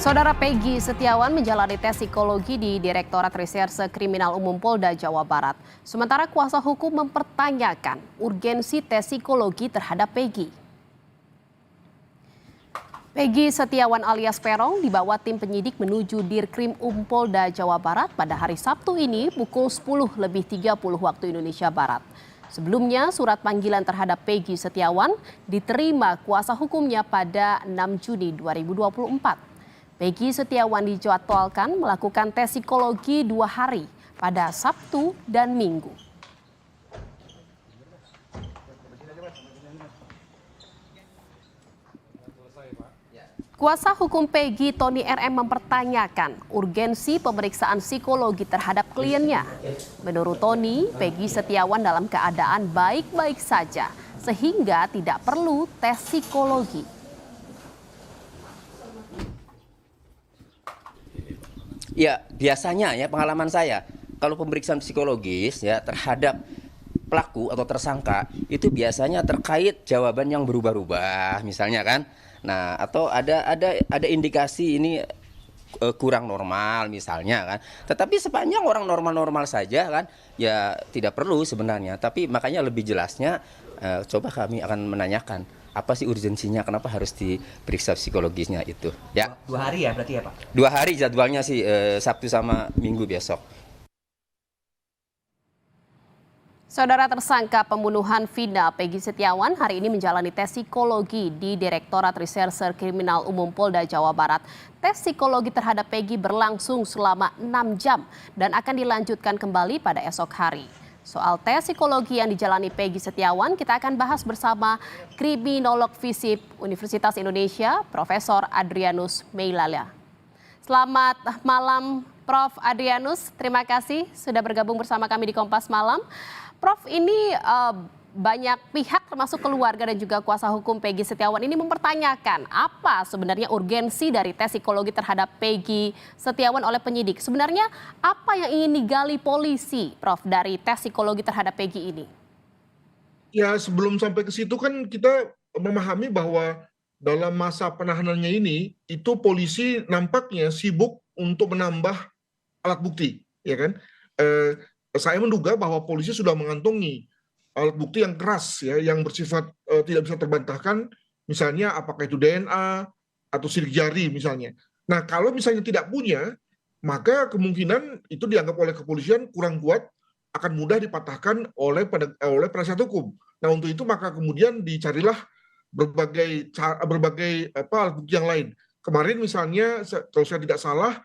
Saudara Peggy Setiawan menjalani tes psikologi di Direktorat Reserse Kriminal Umum Polda Jawa Barat. Sementara kuasa hukum mempertanyakan urgensi tes psikologi terhadap Peggy. Peggy Setiawan alias Peron dibawa tim penyidik menuju Dirkrim Polda Jawa Barat pada hari Sabtu ini pukul 10:30 waktu Indonesia Barat. Sebelumnya, surat panggilan terhadap Peggy Setiawan diterima kuasa hukumnya pada 6 Juni 2024. Peggy Setiawan dijadwalkan melakukan tes psikologi 2 hari pada Sabtu dan Minggu. Kuasa hukum Peggy, Tony RM, mempertanyakan urgensi pemeriksaan psikologi terhadap kliennya. Menurut Tony, Peggy Setiawan dalam keadaan baik-baik saja sehingga tidak perlu tes psikologi. Ya, biasanya ya pengalaman saya, kalau pemeriksaan psikologis ya terhadap pelaku atau tersangka itu biasanya terkait jawaban yang berubah-ubah, misalnya kan. Nah, atau ada indikasi ini kurang normal misalnya kan. Tetapi sepanjang orang normal-normal saja kan, ya tidak perlu sebenarnya. Tapi makanya lebih jelasnya coba kami akan menanyakan apa sih urgensinya, kenapa harus diperiksa psikologisnya itu. Ya. 2 hari ya berarti ya Pak? 2 hari jadwalnya sih, Sabtu sama Minggu besok. Saudara tersangka pembunuhan Vina Peggy Setiawan hari ini menjalani tes psikologi di Direktorat Reserse Kriminal Umum Polda Jawa Barat. Tes psikologi terhadap Peggy berlangsung selama 6 jam dan akan dilanjutkan kembali pada esok hari. Soal tes psikologi yang dijalani Peggy Setiawan kita akan bahas bersama Kriminolog FISIP Universitas Indonesia, Profesor Adrianus Meilala. Selamat malam Prof. Adrianus, terima kasih sudah bergabung bersama kami di Kompas Malam. Prof, ini banyak pihak termasuk keluarga dan juga kuasa hukum Peggy Setiawan ini mempertanyakan apa sebenarnya urgensi dari tes psikologi terhadap Peggy Setiawan oleh penyidik. Sebenarnya apa yang ingin digali polisi, Prof, dari tes psikologi terhadap Peggy ini? Ya, sebelum sampai ke situ kan kita memahami bahwa dalam masa penahanannya ini, itu polisi nampaknya sibuk untuk menambah alat bukti, ya kan? Saya menduga bahwa polisi sudah mengantongi alat bukti yang keras, ya, yang bersifat tidak bisa terbantahkan, misalnya apakah itu DNA atau sidik jari misalnya. Nah, kalau misalnya tidak punya, maka kemungkinan itu dianggap oleh kepolisian kurang kuat, akan mudah dipatahkan oleh penasihat hukum. Nah, untuk itu maka kemudian dicarilah berbagai alat bukti yang lain. Kemarin misalnya, kalau saya tidak salah,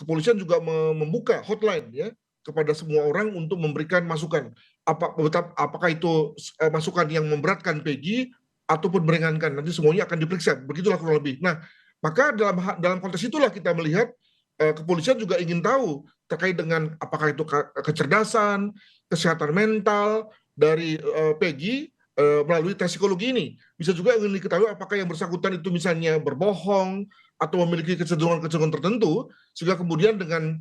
kepolisian juga membuka hotline ya kepada semua orang untuk memberikan masukan. Apakah itu masukan yang memberatkan Peggy ataupun meringankan, nanti semuanya akan diperiksa. Begitulah kurang lebih. Nah, maka dalam konteks itulah kita melihat kepolisian juga ingin tahu terkait dengan apakah itu kecerdasan, kesehatan mental dari Peggy melalui tes psikologi ini. Bisa juga ingin diketahui apakah yang bersangkutan itu misalnya berbohong atau memiliki kecenderungan-kecenderungan tertentu, sehingga kemudian dengan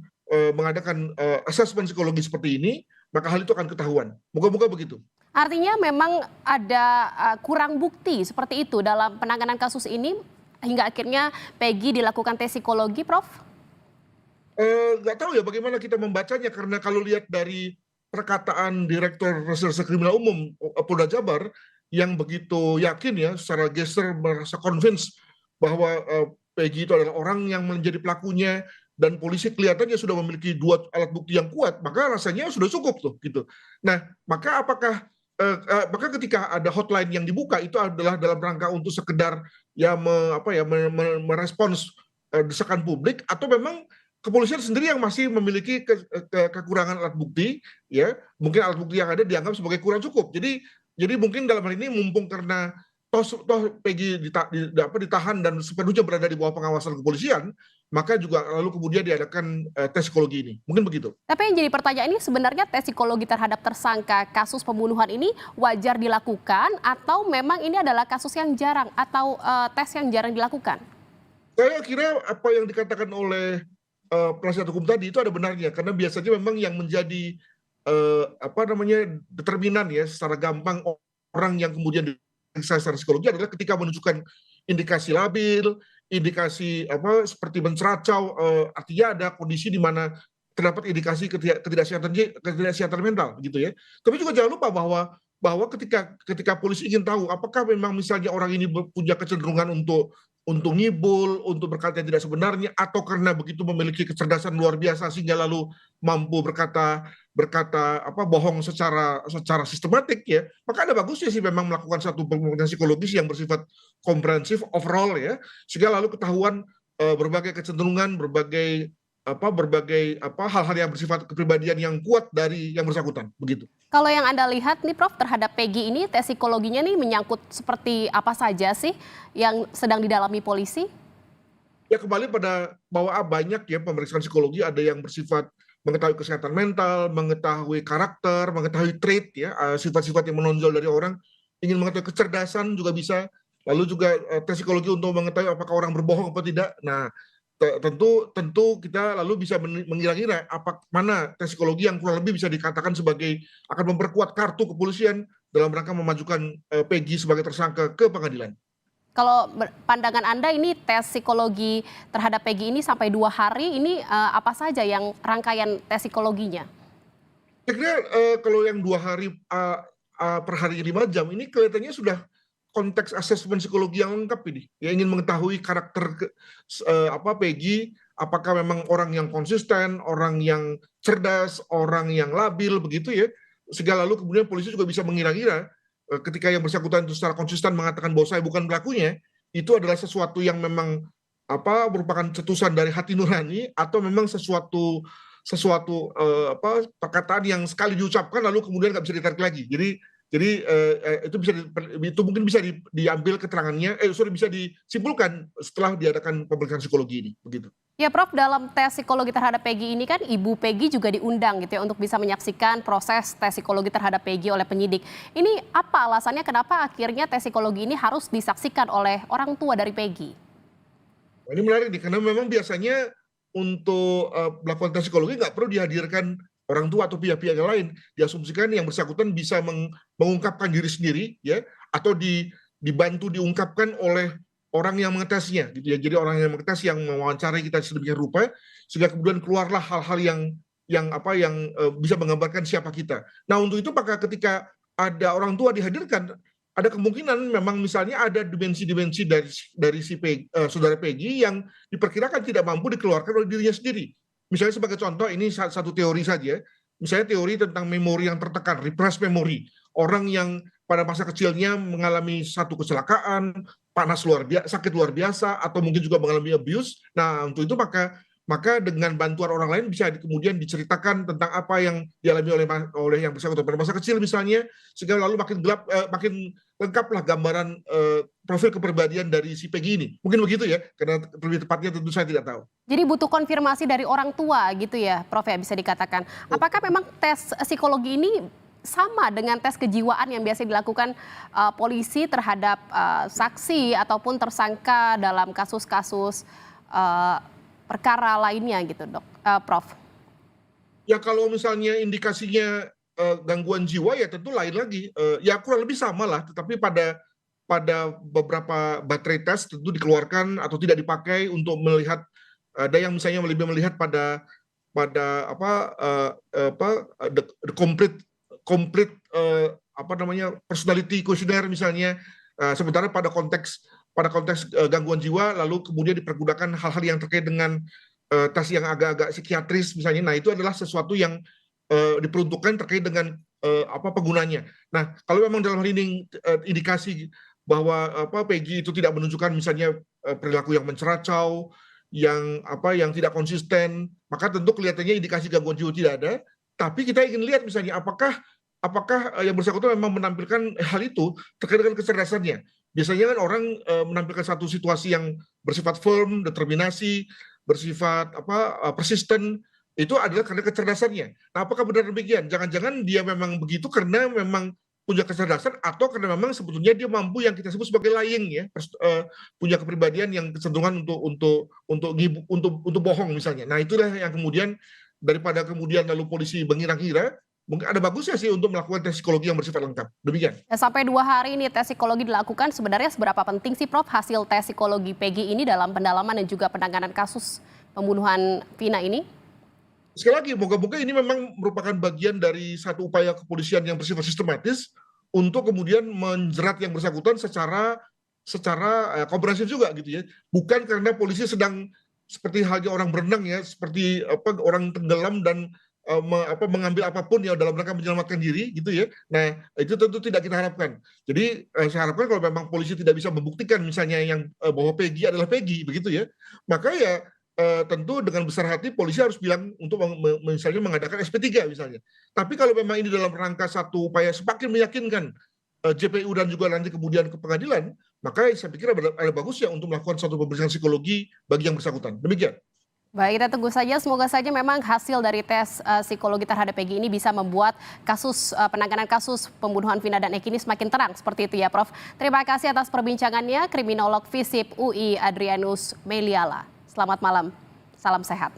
mengadakan asesmen psikologi seperti ini, maka hal itu akan ketahuan. Moga-moga begitu. Artinya memang ada kurang bukti seperti itu dalam penanganan kasus ini hingga akhirnya Peggy dilakukan tes psikologi, Prof? Nggak tahu ya bagaimana kita membacanya, karena kalau lihat dari perkataan Direktur Reserse Kriminal Umum Polda Jabar yang begitu yakin ya, secara gesture merasa convinced bahwa Peggy itu adalah orang yang menjadi pelakunya, dan polisi kelihatannya sudah memiliki 2 alat bukti yang kuat, maka rasanya sudah cukup tuh gitu. Nah, maka maka ketika ada hotline yang dibuka itu adalah dalam rangka untuk sekedar ya merespons desakan publik, atau memang kepolisian sendiri yang masih memiliki kekurangan alat bukti, ya mungkin alat bukti yang ada dianggap sebagai kurang cukup. Jadi mungkin dalam hal ini mumpung karena toh Peggy ditahan dan sepenuhnya berada di bawah pengawasan kepolisian, maka juga lalu kemudian diadakan tes psikologi ini. Mungkin begitu. Tapi yang jadi pertanyaan ini sebenarnya tes psikologi terhadap tersangka kasus pembunuhan ini wajar dilakukan atau memang ini adalah kasus yang jarang atau tes yang jarang dilakukan? Saya kira apa yang dikatakan oleh penasihat hukum tadi itu ada benarnya, karena biasanya memang yang menjadi determinan ya secara gampang orang yang kemudian diperiksa secara psikologi adalah ketika menunjukkan indikasi labil, indikasi apa seperti menceracau, artinya ada kondisi di mana terdapat indikasi ketidaksehatan mental gitu ya. Tapi juga jangan lupa bahwa ketika polisi ingin tahu apakah memang misalnya orang ini punya kecenderungan untuk ngibul, untuk berkata yang tidak sebenarnya, atau karena begitu memiliki kecerdasan luar biasa sehingga lalu mampu berkata apa bohong secara sistematik ya, maka ada bagusnya sih memang melakukan satu pemeriksaan psikologis yang bersifat komprehensif overall ya, sehingga lalu ketahuan berbagai kecenderungan, berbagai hal-hal yang bersifat kepribadian yang kuat dari yang bersangkutan begitu. Kalau yang Anda lihat nih Prof terhadap Peggy ini tes psikologinya nih menyangkut seperti apa saja sih yang sedang didalami polisi? Ya kembali pada bahwa banyak ya pemeriksaan psikologi, ada yang bersifat mengetahui kesehatan mental, mengetahui karakter, mengetahui trait ya, sifat-sifat yang menonjol dari orang, ingin mengetahui kecerdasan juga bisa, lalu juga tes psikologi untuk mengetahui apakah orang berbohong atau tidak. Nah, tentu kita lalu bisa mengira-ngira mana tes psikologi yang kurang lebih bisa dikatakan sebagai akan memperkuat kartu kepolisian dalam rangka memajukan Peggy sebagai tersangka ke pengadilan. Kalau pandangan Anda ini tes psikologi terhadap Peggy ini sampai 2 hari ini apa saja yang rangkaian tes psikologinya? Saya kira kalau yang 2 hari per hari 5 jam ini kelihatannya sudah konteks asesmen psikologi yang lengkap ini. Ya ingin mengetahui karakter Peggy, apakah memang orang yang konsisten, orang yang cerdas, orang yang labil begitu ya. Sehingga lalu kemudian polisi juga bisa mengira-ngira ketika yang bersangkutan itu secara konsisten mengatakan bahwa saya bukan pelakunya, itu adalah sesuatu yang memang merupakan cetusan dari hati nurani, atau memang sesuatu perkataan yang sekali diucapkan lalu kemudian nggak bisa ditarik lagi. Jadi itu mungkin bisa diambil keterangannya, bisa disimpulkan setelah diadakan pemeriksaan psikologi ini, begitu. Ya Prof, dalam tes psikologi terhadap Peggy ini kan Ibu Peggy juga diundang gitu ya untuk bisa menyaksikan proses tes psikologi terhadap Peggy oleh penyidik. Ini apa alasannya kenapa akhirnya tes psikologi ini harus disaksikan oleh orang tua dari Peggy? Ini menarik nih, karena memang biasanya untuk melakukan tes psikologi nggak perlu dihadirkan orang tua atau pihak-pihak yang lain. Diasumsikan yang bersangkutan bisa mengungkapkan diri sendiri ya, atau dibantu diungkapkan oleh orang yang mengetesnya gitu ya. Jadi orang yang mengetes yang mewawancarai kita sedemikian rupa sehingga kemudian keluarlah hal-hal yang bisa menggambarkan siapa kita. Nah, untuk itu maka ketika ada orang tua dihadirkan, ada kemungkinan memang misalnya ada dimensi-dimensi dari saudara Peggy yang diperkirakan tidak mampu dikeluarkan oleh dirinya sendiri. Misalnya sebagai contoh, ini satu teori saja, misalnya teori tentang memori yang tertekan, repressed memory. Orang yang pada masa kecilnya mengalami satu kecelakaan, sakit luar biasa, atau mungkin juga mengalami abuse. Nah, untuk itu maka dengan bantuan orang lain bisa kemudian diceritakan tentang apa yang dialami oleh yang bersangkutan pada masa kecil misalnya, sehingga lalu makin lengkaplah gambaran profil kepribadian dari si Peggy ini. Mungkin begitu ya, karena lebih tepatnya tentu saya tidak tahu. Jadi butuh konfirmasi dari orang tua gitu ya Prof ya bisa dikatakan. Apakah memang tes psikologi ini sama dengan tes kejiwaan yang biasa dilakukan polisi terhadap saksi ataupun tersangka dalam kasus-kasus perkara lainnya gitu Prof? Ya kalau misalnya indikasinya gangguan jiwa ya tentu lain lagi. Ya kurang lebih sama lah, tetapi pada beberapa baterai tes tentu dikeluarkan atau tidak dipakai untuk melihat, ada yang misalnya lebih melihat pada the complete personality questionnaire misalnya, sementara pada konteks gangguan jiwa lalu kemudian dipergunakan hal-hal yang terkait dengan tes yang agak-agak psikiatris misalnya. Nah, itu adalah sesuatu yang diperuntukkan terkait dengan penggunanya. Nah, kalau memang dalam hal ini indikasi bahwa Peggy itu tidak menunjukkan misalnya perilaku yang menceracau, yang tidak konsisten, maka tentu kelihatannya indikasi gangguan jiwa tidak ada. Tapi kita ingin lihat misalnya apakah yang bersangkutan memang menampilkan hal itu terkait dengan kecerdasannya. Biasanya kan orang menampilkan satu situasi yang bersifat firm, determinasi, bersifat persisten, itu adalah karena kecerdasannya. Nah, apakah benar demikian? Jangan-jangan dia memang begitu karena memang punya kecerdasan, atau karena memang sebetulnya dia mampu yang kita sebut sebagai lying ya, punya kepribadian yang kecenderungan untuk bohong misalnya. Nah, itulah yang kemudian daripada kemudian lalu polisi mengira-ngira, mungkin ada bagusnya sih untuk melakukan tes psikologi yang bersifat lengkap. Demikian. Ya, sampai 2 hari ini tes psikologi dilakukan, sebenarnya seberapa penting sih Prof hasil tes psikologi Peggy ini dalam pendalaman dan juga penanganan kasus pembunuhan Vina ini? Sekali lagi, moga-moga ini memang merupakan bagian dari satu upaya kepolisian yang bersifat sistematis untuk kemudian menjerat yang bersangkutan secara komprehensif juga gitu ya. Bukan karena polisi sedang seperti halnya orang berenang ya, seperti orang tenggelam dan mengambil apapun ya dalam rangka menyelamatkan diri gitu ya. Nah, itu tentu tidak kita harapkan. Jadi saya harapkan kalau memang polisi tidak bisa membuktikan misalnya bahwa Peggy adalah Peggy begitu ya, maka ya tentu dengan besar hati polisi harus bilang untuk misalnya mengadakan SP3 misalnya. Tapi kalau memang ini dalam rangka satu upaya semakin meyakinkan JPU dan juga nanti kemudian ke pengadilan, maka saya pikir ada bagusnya untuk melakukan suatu pemeriksaan psikologi bagi yang bersangkutan. Demikian. Baik, kita tunggu saja. Semoga saja memang hasil dari tes psikologi terhadap Peggy ini bisa membuat penanganan kasus pembunuhan Vina dan Eki ini semakin terang. Seperti itu ya, Prof. Terima kasih atas perbincangannya, Kriminolog FISIP UI Adrianus Meliala. Selamat malam, salam sehat.